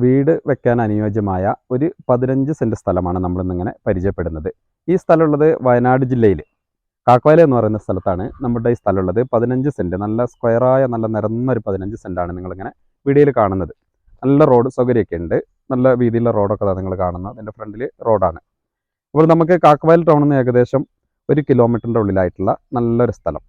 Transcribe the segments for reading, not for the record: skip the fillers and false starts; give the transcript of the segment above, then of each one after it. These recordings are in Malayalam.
വീട് വെക്കാൻ അനുയോജ്യമായ ഒരു 15 സെൻറ്റ് സ്ഥലമാണ് നമ്മളിന്നിങ്ങനെ പരിചയപ്പെടുന്നത്. ഈ സ്ഥലമുള്ളത് വയനാട് ജില്ലയിൽ കാക്കവയൽ എന്ന് പറയുന്ന സ്ഥലത്താണ് നമ്മുടെ ഈ സ്ഥലമുള്ളത്. 15 സെൻറ്റ് നല്ല സ്ക്വയറായ നല്ല നിരന്നൊരു 15 സെൻറ്റാണ് നിങ്ങളിങ്ങനെ വീഡിയോയിൽ കാണുന്നത്. നല്ല റോഡ് സൗകര്യമൊക്കെ ഉണ്ട്. നല്ല വീതിയുള്ള റോഡൊക്കെ നിങ്ങൾ കാണുന്നത്. അതിൻ്റെ ഫ്രണ്ടിൽ റോഡാണ്. അപ്പോൾ നമുക്ക് കാക്കവയൽ ടൗണിൽ നിന്ന് ഏകദേശം 1 കിലോമീറ്ററിൻ്റെ ഉള്ളിലായിട്ടുള്ള നല്ലൊരു സ്ഥലം.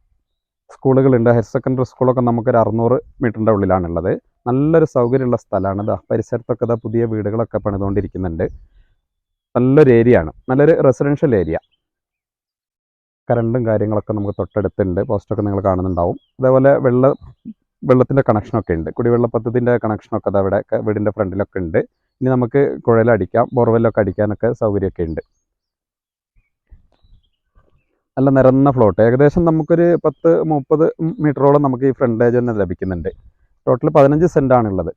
സ്കൂളുകളുണ്ട്. ഹയർ സെക്കൻഡറി സ്കൂളൊക്കെ നമുക്കൊരു 600 മീറ്ററിൻ്റെ ഉള്ളിലാണുള്ളത്. നല്ലൊരു സൗകര്യമുള്ള സ്ഥലമാണ്. പരിസരത്തൊക്കെ പുതിയ വീടുകളൊക്കെ പണിതുകൊണ്ടിരിക്കുന്നുണ്ട്. നല്ലൊരു ഏരിയ ആണ്. നല്ലൊരു റെസിഡൻഷ്യൽ ഏരിയ. കറണ്ടും കാര്യങ്ങളൊക്കെ നമുക്ക് തൊട്ടടുത്തുണ്ട്. പോസ്റ്റൊക്കെ നിങ്ങൾ കാണുന്നുണ്ടാവും. അതേപോലെ വെള്ളത്തിൻ്റെ കണക്ഷനൊക്കെ ഉണ്ട്. കുടിവെള്ള പദ്ധതിൻ്റെ കണക്ഷനൊക്കെ അവിടെ വീടിൻ്റെ ഫ്രണ്ടിലൊക്കെ ഉണ്ട്. ഇനി നമുക്ക് കുഴലടിക്കാം, ബോർവെല്ലൊക്കെ അടിക്കാനൊക്കെ സൗകര്യമൊക്കെ ഉണ്ട്. നല്ല നിരന്ന ഫ്ലോട്ട്. ഏകദേശം നമുക്കൊരു 10-30 മീറ്ററോളം നമുക്ക് ഈ ഫ്രണ്ടേജ് തന്നെ ലഭിക്കുന്നുണ്ട്. ടോട്ടൽ 15 സെൻറ്റാണുള്ളത്.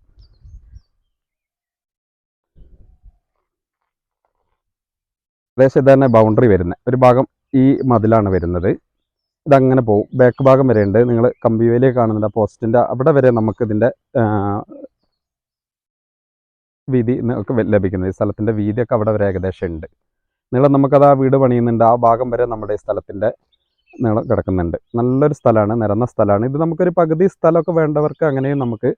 ഏകദേശം ഇതന്നെ ബൗണ്ടറി വരുന്നത്. ഒരു ഭാഗം ഈ മതിലാണ് വരുന്നത്. ഇതങ്ങനെ പോകും. ബാക്ക് ഭാഗം വരെ ഉണ്ട്. നിങ്ങൾ കമ്പിവേലിയൊക്കെ കാണുന്നുണ്ട്. ആ പോസ്റ്റിൻ്റെ അവിടെ വരെ നമുക്കിതിൻ്റെ വീതി ഒക്കെ ലഭിക്കുന്നത്. ഈ സ്ഥലത്തിൻ്റെ വീതിയൊക്കെ അവിടെ വരെ ഏകദേശം ഉണ്ട്. നീളം നമുക്കത് ആ വീട് പണിയുന്നുണ്ട്. ആ ഭാഗം വരെ നമ്മുടെ ഈ സ്ഥലത്തിൻ്റെ നീളം കിടക്കുന്നുണ്ട്. നല്ലൊരു സ്ഥലമാണ്. നിരന്ന സ്ഥലമാണ്. ഇത് നമുക്കൊരു പകുതി സ്ഥലമൊക്കെ വേണ്ടവർക്ക് അങ്ങനെയും നമുക്ക്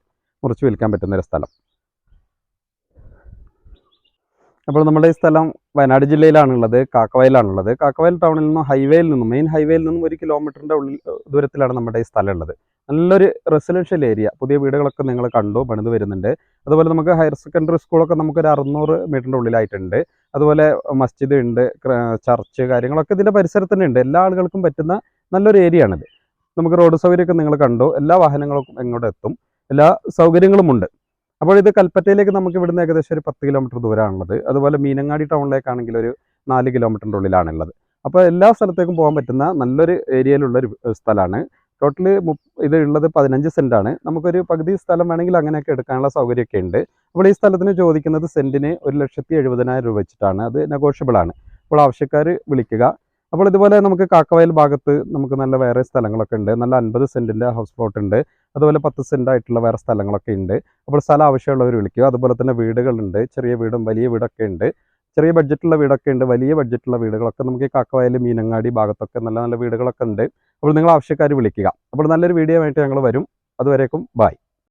മുറിച്ച് വിൽക്കാൻ പറ്റുന്നൊരു സ്ഥലം. അപ്പോൾ നമ്മുടെ ഈ സ്ഥലം വയനാട് ജില്ലയിലാണുള്ളത്. കാക്കവയലാണുള്ളത്. കാക്കവയൽ ടൗണിൽ നിന്നും മെയിൻ ഹൈവേയിൽ നിന്നും 1 കിലോമീറ്ററിൻ്റെ ദൂരത്തിലാണ് നമ്മുടെ ഈ സ്ഥലം ഉള്ളത്. നല്ലൊരു റെസിഡൻഷ്യൽ ഏരിയ. പുതിയ വീടുകളൊക്കെ നിങ്ങൾ കണ്ടു, പണിത് വരുന്നുണ്ട്. അതുപോലെ നമുക്ക് ഹയർ സെക്കൻഡറി സ്കൂളൊക്കെ നമുക്കൊരു 600 മീറ്ററിൻ്റെ ഉള്ളിലായിട്ടുണ്ട്. അതുപോലെ മസ്ജിദ് ഉണ്ട്, ചർച്ച് കാര്യങ്ങളൊക്കെ ഇതിൻ്റെ പരിസരത്ത് തന്നെ ഉണ്ട്. എല്ലാ ആളുകൾക്കും പറ്റുന്ന നല്ലൊരു ഏരിയ ആണിത്. നമുക്ക് റോഡ് സൗകര്യമൊക്കെ നിങ്ങൾ കണ്ടു. എല്ലാ വാഹനങ്ങളും ഇങ്ങോട്ട് എത്തും. എല്ലാ സൗകര്യങ്ങളുമുണ്ട്. അപ്പോൾ ഇത് കൽപ്പറ്റയിലേക്ക് നമുക്ക് ഇവിടുന്ന് ഏകദേശം ഒരു 10 കിലോമീറ്റർ ദൂരമാണുള്ളത്. അതുപോലെ മീനങ്ങാടി ടൗണിലേക്കാണെങ്കിൽ ഒരു 4 കിലോമീറ്ററിൻ്റെ ഉള്ളിലാണുള്ളത്. അപ്പോൾ എല്ലാ സ്ഥലത്തേക്കും പോകാൻ പറ്റുന്ന നല്ലൊരു ഏരിയയിലുള്ളൊരു സ്ഥലമാണ്. ടോട്ടൽ ഇത് ഉള്ളത് 15 സെൻറ്റാണ്. നമുക്കൊരു പകുതി സ്ഥലം വേണമെങ്കിൽ അങ്ങനെയൊക്കെ എടുക്കാനുള്ള സൗകര്യമൊക്കെ ഉണ്ട്. അപ്പോൾ ഈ സ്ഥലത്തിന് ചോദിക്കുന്നത് സെൻറ്റിന് 1,70,000 രൂപ വെച്ചിട്ടാണ്. അത് നെഗോഷ്യബിൾ ആണ്. അപ്പോൾ ആവശ്യക്കാർ വിളിക്കുക. അപ്പോൾ ഇതുപോലെ നമുക്ക് കാക്കവയൽ ഭാഗത്ത് നമുക്ക് നല്ല വേറെ സ്ഥലങ്ങളൊക്കെ ഉണ്ട്. നല്ല 50 സെൻറ്റിൻ്റെ ഹൗസ് പ്ലോട്ട് ഉണ്ട്. അതുപോലെ 10 സെൻറ്റായിട്ടുള്ള വേറെ സ്ഥലങ്ങളൊക്കെ ഉണ്ട്. അപ്പോൾ സ്ഥലം ആവശ്യമുള്ളവർ വിളിക്കുക. അതുപോലെ തന്നെ വീടുകളുണ്ട്. ചെറിയ വീടും വലിയ വീടൊക്കെ ഉണ്ട്. ചെറിയ ബഡ്ജറ്റുള്ള വീടൊക്കെ ഉണ്ട്. വലിയ ബഡ്ജറ്റുള്ള വീടുകളൊക്കെ നമുക്ക് കാക്കവയൽ, മീനങ്ങാടി ഭാഗത്തൊക്കെ നല്ല നല്ല വീടുകളൊക്കെ ഉണ്ട്. അപ്പോൾ നിങ്ങൾ ആവശ്യക്കാർ വിളിക്കുക. അപ്പോൾ നല്ലൊരു വീഡിയോ ആയിട്ട് ഞങ്ങൾ വരും. അതുവരേക്കും ബൈ.